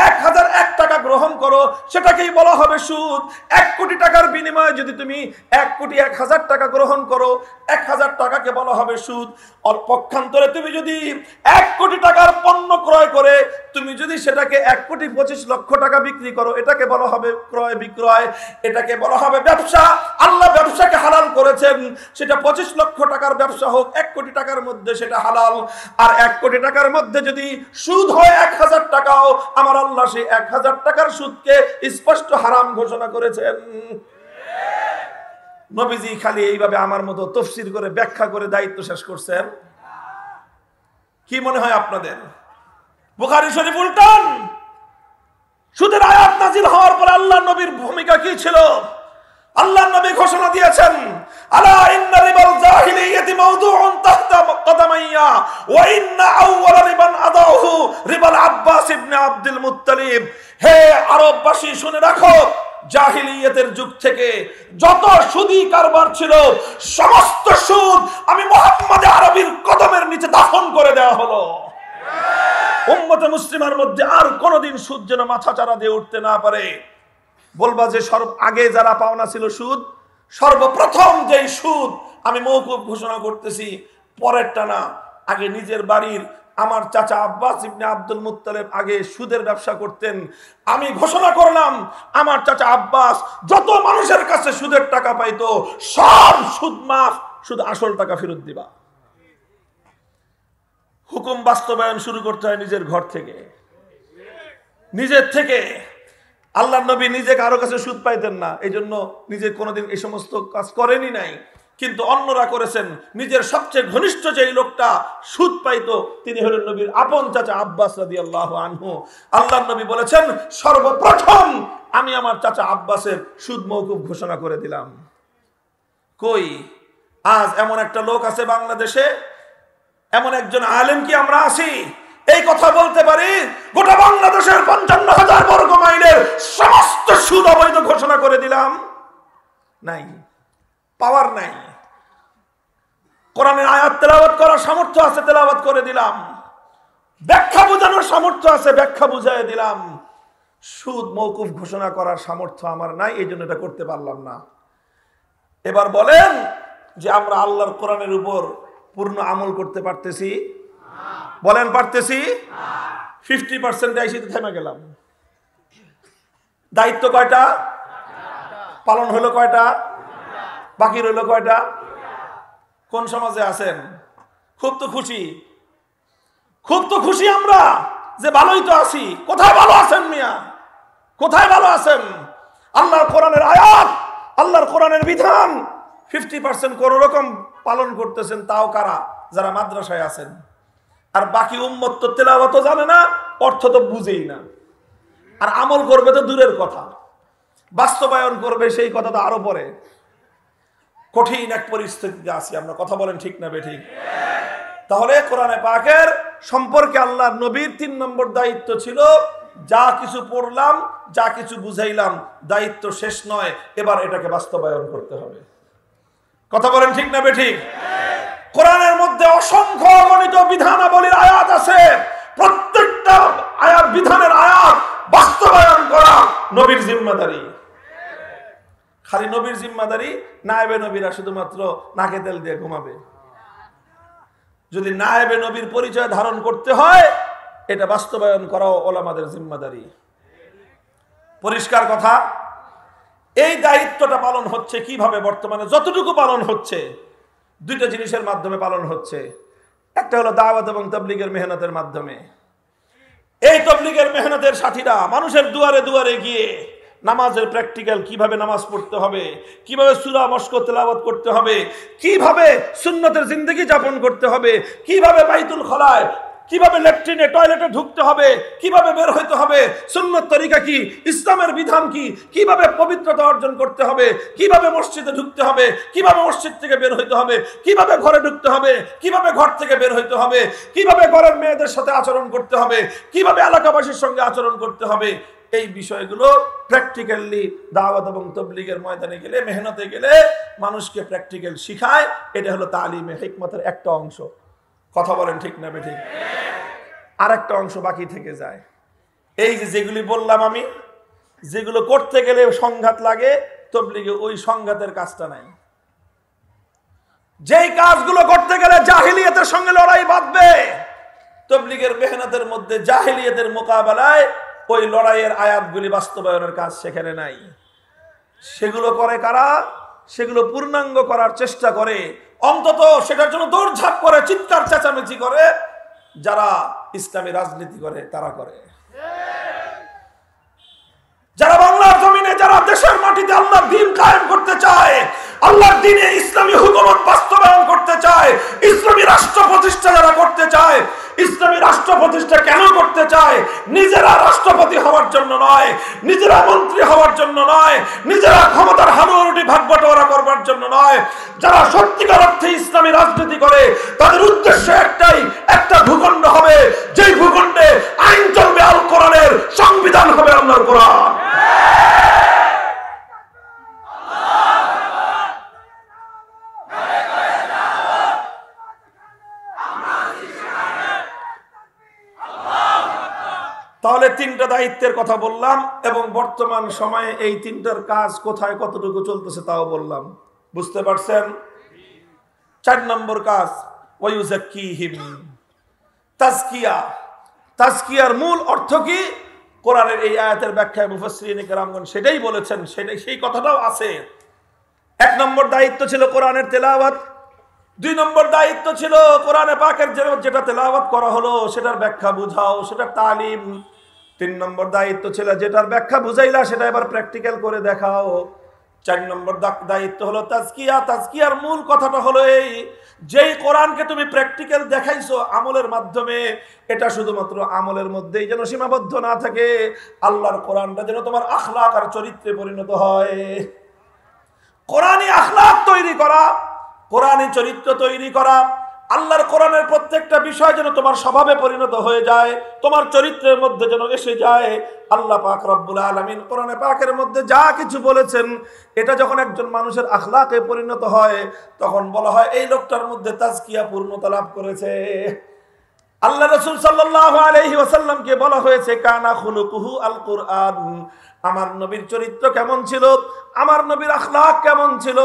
1001 টাকা গ্রহণ করো সেটাকেই বলা হবে সুদ। 1 কোটি টাকার বিনিময়ে যদি তুমি 1,01,000 টাকা গ্রহণ করো, 1000 টাকাকে বলা হবে সুদ। পক্ষান্তরে তুমি যদি 1 কোটি টাকার পণ্য ক্রয় করে তুমি যদি সেটাকে 1,25,00,000 টাকা বিক্রি করো, এটাকে বলা হবে ক্রয় বিক্রয়, এটাকে বলা হবে ব্যবসা। আল্লাহ ব্যবসাকে হালাল করেছেন, সেটা 25 লক্ষ টাকার ব্যবসা হোক, 1 কোটি টাকার মধ্যে সেটা হালাল। আর 1 কোটি টাকার মধ্যে যদি সুদ হয় 1000 টাকাও, আমার আল্লাহ সেই 1000 টাকার সুদকে স্পষ্ট হারাম ঘোষণা করেছেন। নবীজি খালি এইভাবে আমার মতো তাফসীর করে ব্যাখ্যা করে দায়িত্ব শেষ করছেন? কি মনে হয় আপনাদের? বুখারী শরীফ উল্টান। সুদের আয়াত নাজিল হওয়ার পর আল্লাহর নবীর ভূমিকা কি ছিল? আল্লাহর নবী ঘোষণা দিয়েছেন, আলা ইন্না রিবাল জাহিলিয়াতি মাওদুউন তাহতা কদামাইয়া ওয়া ইন্না আউওয়াল রিবান আদাহু রিবাল আব্বাস ইবনে আব্দুল মুত্তালিব। হে আরববাসী শুনে রাখো, জাহিলিয়াতের যুগ থেকে যত সুদী কারবার ছিল সমস্ত সুদ আমি মুহাম্মদ আরবীর কদমের নিচে দাফন করে দেওয়া হলো। উম্মতে মুসলিমার মধ্যে আর কোনদিন সুদ যেন মাথা চারা দিয়ে উঠতে না পারে। বলবা যে আগে যারা পাওনা ছিল সুদ, সর্বপ্রথম যেই সুদ আমি মওকুফ ঘোষণা করতেছি, পরেরটা না। আগে নিজের বাড়ির আমার চাচা আব্বাস ইবনে আব্দুল মুত্তালিব আগে সুদের ব্যবসা করতেন। আমি ঘোষণা করলাম আমার চাচা আব্বাস যত মানুষের কাছে সুদের টাকা পাইতো সব সুদ মাফ, শুধু আসল টাকা ফেরত দিবা। হুকুম বাস্তবায়ন শুরু করতে হয় নিজের ঘর থেকে, নিজের থেকে। আল্লাহর নবী নিজে কারো কাছে সুদ পাইতেন না, এই জন্য নিজে কোনোদিন এই সমস্ত কাজ করেনি নাই, কিন্তু অন্যরা করেছেন। নিজের সবচেয়ে ঘনিষ্ঠ যেই লোকটা সুদ পাইতো তিনি হলেন নবীর আপন চাচা আব্বাস রাদিয়াল্লাহু আনহু। আল্লাহর নবী বলেছেন, সর্বপ্রথম আমি আমার চাচা আব্বাসের সুদ মওকুফ ঘোষণা করে দিলাম। কই আজ এমন একটা লোক আছে বাংলাদেশে, এমন একজন আলেম কি আমরা আছি এই কথা বলতে পারি গোটা বাংলাদেশের ৫৫,০০০ বর্গ মাইলের সমস্ত সুদ অবৈধ ঘোষণা করে দিলাম? নাই, পাওয়ার নাই। কোরআনের আয়াত তেলাওয়াত করার সামর্থ্য আছে, তেলাওয়াত করে দিলাম। ব্যাখ্যা বোঝানোর সামর্থ্য আছে, ব্যাখ্যা বুঝাই দিলাম। সুদ মওকুফ ঘোষণা করার সামর্থ্য আমার নাই, এই জন্য এটা করতে পারলাম না। এবার বলেন যে আমরা আল্লাহর কোরআনের উপর পূর্ণ আমল করতে পারতেছি? বলেন পারতেছি? 50% আইসিতে থেমে গেলাম। দায়িত্ব কয়টা? পালন হলো কয়টা? বাকি রইল কয়টা? কোন সমাজে আছেন? খুব তো খুশি, খুব তো খুশি আমরা যে ভালোই তো আছি। কোথায় ভালো আছেন মিয়া? কোথায় ভালো আছেন? আল্লাহর কোরআনের আয়াত, আল্লাহর কোরআনের বিধান 50% কোন রকম পালন করতেছেন, তাও কারা? যারা মাদ্রাসায় আছেন। আর বাকি উম্মত তো তেলাওয়াত জানে না, অর্থ তো বুঝেই না, আর আমল করবে তো দূরের কথা, বাস্তবায়ন করবে সেই কথা তো আরো পরে। কঠিন এক পরিস্থিতিতে আছি আমরা, কথা বলেন ঠিক না বেঠিক? তাহলে কোরআনে পাকের সম্পর্কে আল্লাহর নবীর ৩ নম্বর দায়িত্ব ছিল, যা কিছু পড়লাম, যা কিছু বুঝাইলাম, দায়িত্ব শেষ নয়, এবার এটাকে বাস্তবায়ন করতে হবে। কথা বলেন ঠিক না বেঠিক? কোরআনের মধ্যে অসংখ্য অগণিত বিধানাবলীর আয়াত আছে, প্রত্যেকটা আয়াত, বিধানের আয়াত বাস্তবায়ন করা নবীর জিম্মাদারি। খালি নবীর জিম্মাদারি? নায়েবে নবীরা শুধুমাত্র নাকে তেল দিয়ে ঘুমাবে। যদি নায়েবে নবীর পরিচয় ধারণ করতে হয়, এটা বাস্তবায়ন করাও ওলামাদের জিম্মাদারি। পরিষ্কার কথা। এই দায়িত্বটা পালন হচ্ছে কিভাবে? বর্তমানে যতটুকু পালন হচ্ছে, দুইটা জিনিসের মাধ্যমে পালন হচ্ছে। একটা হলো দাওয়াত এবং তাবলীগের মেহনতের মাধ্যমে। এই তাবলীগের মেহনতের সাথীরা মানুষের দুয়ারে দুয়ারে গিয়ে নামাজের প্র্যাকটিক্যাল, কিভাবে নামাজ পড়তে হবে, কিভাবে সূরা মস্ক তেলাওয়াত করতে হবে, কিভাবে সুন্নতের জিন্দেগি যাপন করতে হবে, কিভাবে বাইতুল খলায়, কিভাবে ল্যাট্রিনে টয়লেটে ঢুকতে হবে, কিভাবে বের হইতে হবে, সুন্নত তরিকা কি, ইসলামের বিধান কি, কিভাবে পবিত্রতা অর্জন করতে হবে, কিভাবে মসজিদে ঢুকতে হবে, কিভাবে মসজিদ থেকে বের হইতে হবে, কিভাবে ঘরে ঢুকতে হবে, কিভাবে ঘর থেকে বের হইতে হবে, কিভাবে ঘরের মেয়েদের সাথে আচরণ করতে হবে, কিভাবে এলাকাবাসীর সঙ্গে আচরণ করতে হবে, এই বিষয়গুলো প্র্যাকটিক্যালি দাওয়াত এবং তাবলীগের ময়দানে গেলে, মেহনতে গেলে মানুষকে প্র্যাকটিক্যাল শিখায়। এটা হলো তালিমে হিকমতের একটা অংশ। কথা বলেন ঠিক না বেঠিক? আর একটা অংশ বাকি থেকে যায়। এই যে যেগুলি বললাম আমি, যেগুলো করতে গেলে সংঘাত লাগে, তাবলীগে ওই সংঘাতের কাজটা নাই। যেই কাজগুলো করতে গেলে জাহিলিয়াতের সঙ্গে লড়াই বাঁধবে, তাবলীগের মেহনতের মধ্যে জাহিলিয়াতের মোকাবেলায় ওই লড়াইয়ের আয়াতগুলি বাস্তবায়নের কাজ সেখানে নাই। সেগুলো করে কারা? সেগুলো পূর্ণাঙ্গ করার চেষ্টা করে, অন্তত সেটার জন্য দৌড়ঝাঁপ করে, চিৎকার চেঁচামেচি করে যারা ইসলামী রাজনীতি করে, তারা করে। যারা বাংলার জমিনে, যারা দেশের মাটিতে আল্লাহর দ্বীন কায়েম করতে চায়, আল্লাহর দ্বীনে ইসলামী হুকুমত বাস্তবায়ন করতে চায়, ইসলামী রাষ্ট্র প্রতিষ্ঠা যারা করতে চায়, ইসলামী রাষ্ট্র প্রতিষ্ঠা কেন করতে চায়? নিজেরা রাষ্ট্রপতি হওয়ার জন্য নয়, নিজেরা মন্ত্রী হওয়ার জন্য নয়, নিজেরা ক্ষমতার হানুয়ারুটি ভাগ বটোয়ারা করবার জন্য নয়। যারা সত্যিকার অর্থে ইসলামী রাজনীতি করে, তাদের উদ্দেশ্য একটাই, একটা ভূখণ্ড হবে, যেই ভূখণ্ডে আইন চলবে আল কোরআনের, সংবিধান হবে আল্লাহর কোরআন। তাহলে 3টা দায়িত্বের কথা বললাম, এবং বর্তমান সময়ে এই 3টার কাজ কোথায় কতটুকু চলতেছে তাও বললাম। বুঝতে পারছেন? 4 নম্বর কাজ, ওয়ায়ুযাক্কিহিম, তাজকিয়া। তাজকিয়ার মূল অর্থ কি? কোরআনের এই আয়াতের ব্যাখ্যায় মুফাসসিরিনে কেরামগণ সেটাই বলেছেন, সেই কথাটাও আছে। 1 নম্বর দায়িত্ব ছিল কোরআনের তেলাওয়াত, 2 নম্বর দায়িত্ব ছিল কোরআনে পাকের যেটা তেলাওয়াত করা হলো সেটার ব্যাখ্যা বুঝাও, সেটার তালিম। 3 নম্বর দায়িত্ব ছিল যেটার ব্যাখ্যা বুঝাইলা সেটা এবার প্র্যাকটিক্যাল করে দেখাও। 4 নম্বর দায়িত্ব হলো তাজকিয়া। তাজকিয়ার মূল কথাটা হলো এই, যেই কোরআনকে তুমি প্র্যাকটিক্যাল দেখাইছো আমলের মাধ্যমে, এটা শুধুমাত্র আমলের মধ্যেই যেন সীমাবদ্ধ না থাকে, আল্লাহর কোরআনটা যেন তোমার আখলাক আর চরিত্রে পরিণত হয়। কোরআনী আখলাক তৈরি করা, কোরআনী চরিত্র তৈরি করা, আল্লাহর কোরআনের প্রত্যেকটা বিষয় যেন তোমার স্বভাবে পরিণত হয়ে যায়, তোমার চরিত্রের মধ্যে যেন এসে যায়। আল্লাহ পাক রব্বুল আলামিন কোরআনে পাকের মধ্যে যা কিছু বলেছেন এটা যখন একজন মানুষের আখলাকে পরিণত হয় তখন বলা হয় এই লোকটার মধ্যে তাজকিয়া পূর্ণতা লাভ করেছে। আল্লাহ রাসূল সাল্লাল্লাহু আলাইহি ওয়াসাল্লামকে বলা হয়েছে কানা খুলুকুহু আল কুরআন। আমার নবীর চরিত্র কেমন ছিল, আমার নবীর আখলাক কেমন ছিল,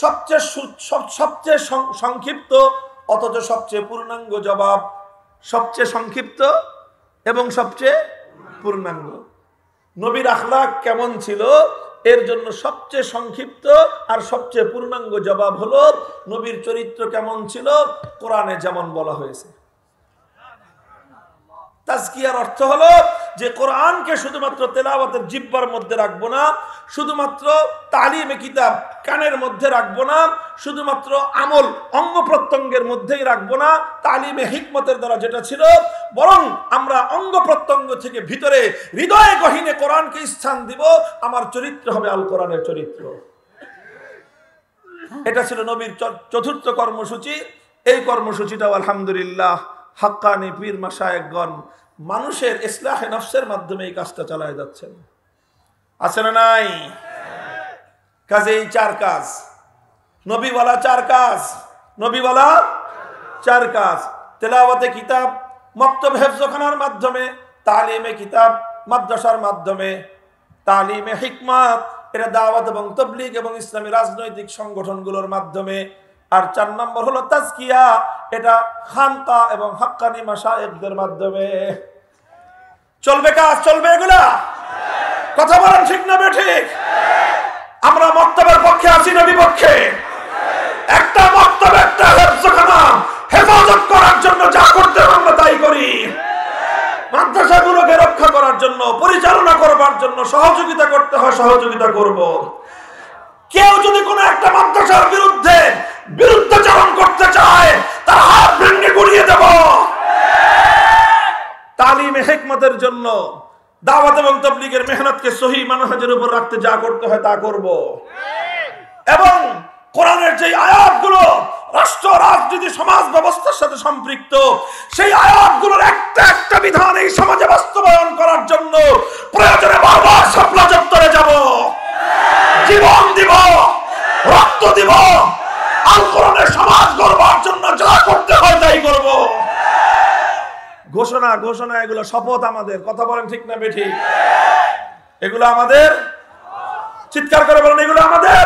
সবচেয়ে সংক্ষিপ্ত অথচ সবচেয়ে পূর্ণাঙ্গ জবাব, সবচেয়ে সংক্ষিপ্ত এবং সবচেয়ে পূর্ণাঙ্গ। নবীর আখলাক কেমন ছিল এর জন্য সবচেয়ে সংক্ষিপ্ত আর সবচেয়ে পূর্ণাঙ্গ জবাব হলো নবীর চরিত্র কেমন ছিল কোরআনে যেমন বলা হয়েছে। তাজকিয়ার অর্থ হলো যে কোরআনকে শুধুমাত্র তেলাওয়াতের জিহ্বার মধ্যে রাখবো না, শুধুমাত্র তালিমে কিতাব কানের মধ্যে রাখবো না, শুধুমাত্র আমল অঙ্গ প্রত্যঙ্গের মধ্যেই রাখবো না তালিমে হিকমতের দ্বারা যেটা ছিল, বরং আমরা অঙ্গ প্রত্যঙ্গ থেকে ভিতরে হৃদয়ে গহীনে কোরআনকে স্থান দিব। আমার চরিত্র হবে আল কোরআনের চরিত্র। এটা ছিল নবীর চতুর্থ কর্মসূচি। এই কর্মসূচিটাও আলহামদুলিল্লাহ হাক্কানি পীর মাশায়েখগণ মানুষের ইসলাহে নফসের মাধ্যমে এই কাজটা চালায় যাচ্ছেন। আছে না নাই? কাজেই 4 কাজ, নবীওয়ালা 4 কাজ, নবীওয়ালা 4 কাজ। তেলাওয়াতে কিতাব মক্তব হেফজখানার মাধ্যমে, তালিমে কিতাব মাদ্রাসার মাধ্যমে, তালিমে হিকমত এটা দাওয়াত এবং তাবলীগ এবং ইসলামী রাজনৈতিক সংগঠনগুলোর মাধ্যমে। আর 4 নম্বর হলো তাজকিয়া, এটা খানকা এবং হাক্কানি মাশায়েখদের মাধ্যমে। চলবে কাজ, চলবে এগুলা? কথা বলেন ঠিক না বেঠিক? আমরা মক্তবের পক্ষে আছি না বিপক্ষে? একটা মক্তব একটা হেফজখানা হেফাজত করার জন্য যা করতে আমরা তাই করি, মাদ্রাসাগুলোকে রক্ষা করার জন্য, পরিচালনা করবার জন্য সহযোগিতা করতে হয় সহযোগিতা করব। কেউ যদি কোনো একটা মাদ্রাসার বিরুদ্ধাচরণ করতে চায় তার হাত ভেঙে গুড়িয়ে দেব। তালিমে হিকমতের জন্য দাওয়াত এবং তাবলীগের মেহনতকে সহি মানহাজের উপর রাখতে যা করতে হয় তা করব। এবং কোরআনের যে আয়াতগুলো রাষ্ট্র রাজনীতি সমাজ ব্যবস্থার সাথে সম্পৃক্ত, সেই আয়াতগুলোর একটা একটা বিধান এই সমাজে বাস্তবায়ন করার জন্য প্রয়োজনে বারবার শাপলা চত্বরে যাব, জীবন দিব, রক্ত দিব, আল কোরআনের সমাজ গড়বার জন্য যা করতে হয় তাই করব। ঘোষণা ঘোষণা এগুলো শপথ আমাদের। কথা বলেন ঠিক না বেঠিক? এগুলো আমাদের, চিৎকার করে বলেন এগুলো আমাদের।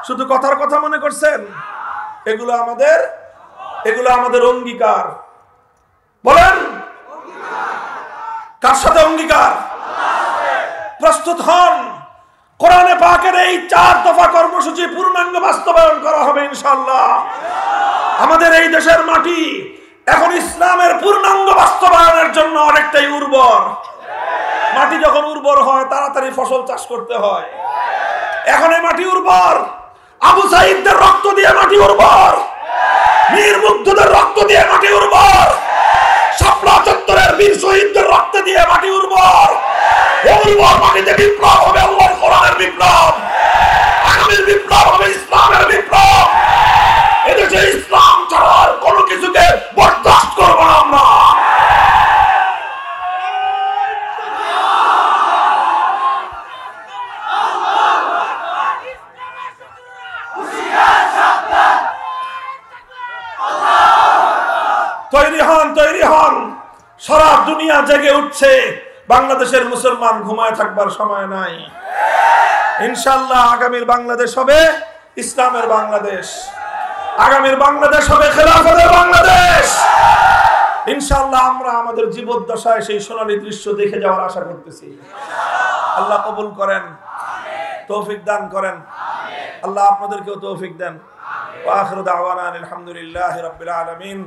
শুধু কথার কথা মনে করছেন? এগুলো আমাদের, এগুলো আমাদের অঙ্গীকার। বলেন কার সাথে অঙ্গীকার? প্রস্তুত হন, কোরআনে পাকের এই 4 দফা কর্মসূচি পূর্ণাঙ্গ বাস্তবায়ন করা হবে ইনশাআল্লাহ। আমাদের এই দেশের মাটি এখন ইসলামের পূর্ণাঙ্গ বাস্তবায়নের জন্য অনেকটাই উর্বর। মাটি যখন উর্বর হয় তাড়াতাড়ি ফসল চাষ করতে হয়। এখন এই মাটি উর্বর, আবু সাঈদদের রক্ত দিয়ে মাটি উর্বর, বীর মুগ্ধদের রক্ত দিয়ে মাটি উর্বর, শাপলা চত্বরের বীর শহীদদের রক্ত দিয়ে মাটি উর্বর। উর্বর মাটিতে বিপ্লব হবে, আল্লাহর কোরআনের বিপ্লব, আগামীর বিপ্লব হবে ইসলামের বিপ্লব। এদেশে ইসলাম ছাড়ার কোনো কিছুকে বরদাস্ত করব না আমরা। তৈরি হন, তৈরি হন। সারা দুনিয়া জেগে উঠছে, বাংলাদেশের মুসলমান ঘুমায় থাকবার সময় নাই। ইনশাআল্লাহ আগামীর বাংলাদেশ হবে ইসলামের বাংলাদেশ, আগামীর বাংলাদেশ হবে খেলাফতের বাংলাদেশ। ইনশাআল্লাহ আমরা আমাদের জীবদ্দশায় সেই সোনালী দৃশ্য দেখে যাওয়ার আশা করতেছি। আল্লাহ কবুল করেন, তৌফিক দান করেন। আল্লাহ আপনাদেরকেও তৌফিক দেন। ওয়া আখিরু দাওয়ানা আলহামদুলিল্লাহি রাব্বিল আলামিন।